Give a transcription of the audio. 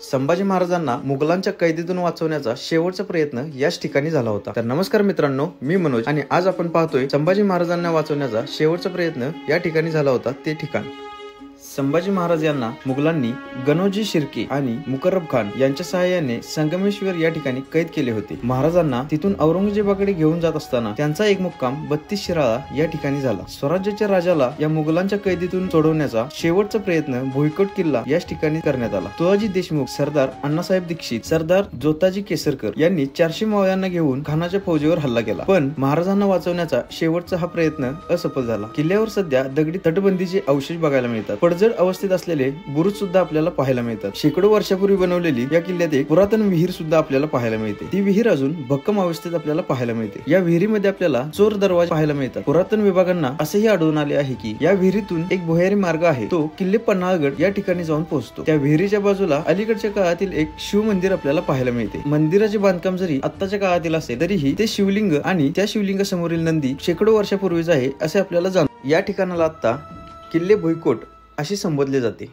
संभाजी महाराजांना मुघलांच्या कैदेतून वाचवण्याचा शेवटचा प्रयत्न याच ठिकाणी झाला होता। तर नमस्कार मित्रांनो, मी मनोज आणि आज आपण पाहतोय संभाजी महाराजांना वाचवण्याचा शेवटचा प्रयत्न या ठिकाणी झाला होता ते ठिकाण। संभाजी महाराज यांना मुघलांनी गणोजी शिर्के आणि मुकर्रब खान यांच्या सहाय्याने संगमेश्वर या ठिकाणी कैद केले होते। महाराजांना तिथून औरंगजेबाकडे घेऊन जात असताना त्यांचा एक मुक्काम 32 शिराळा या ठिकाणी झाला। स्वराज्याच्या राजाला या मुघलांच्या कैदेतून सोडवण्याचा शेवटचा प्रयत्न भुईकोट किल्ला याच ठिकाणी करण्यात आला। तुळाजी देशमुख, सरदार अण्णासाहेब दीक्षित, सरदार जोताजी केसरकर यांनी 400 मावळ्यांना घेऊन खानाच्या फौजेवर हल्ला केला, पण महाराजांना वाचवण्याचा शेवटचा हा प्रयत्न असफल झाला। किल्ल्यावर सध्या दगडी तटबंदीचे अवशेष बघायला मिळतात। पडझड अवस्थेत असलेले बुरुज सुद्धा आपल्याला पाहायला मिळतात। शेकडो वर्षापूर्वी बनवलेली या किल्ल्यात एक पुरातन विहीर सुद्धा आपल्याला पाहायला मिळते। ती विहीर अजून भक्कम अवस्थेत आपल्याला पाहायला मिळते। या विहिरीमध्ये आपल्याला चोर दरवाजे पाहायला मिळतात। पुरातन विभागांना असेही आढळून आले आहे की या विहिरीतून एक भुयारी मार्ग आहे, तो किल्ले पन्हाळगड या ठिकाणी जाऊन पोहोचतो। त्या विहिरीच्या बाजूला अलीकडच्या काळातील एक शिव मंदिर आपल्याला पाहायला मिळते। मंदिराचे बांधकाम जरी आत्ताच्या काळातील असेल तरीही ते शिवलिंग आणि त्या शिवलिंग समोरील नंदी शेकडो वर्षापूर्वीच आहे असे आपल्याला जाणवते। या ठिकाणाला आता किल्ले भुईकोट असे संबोधले जाते।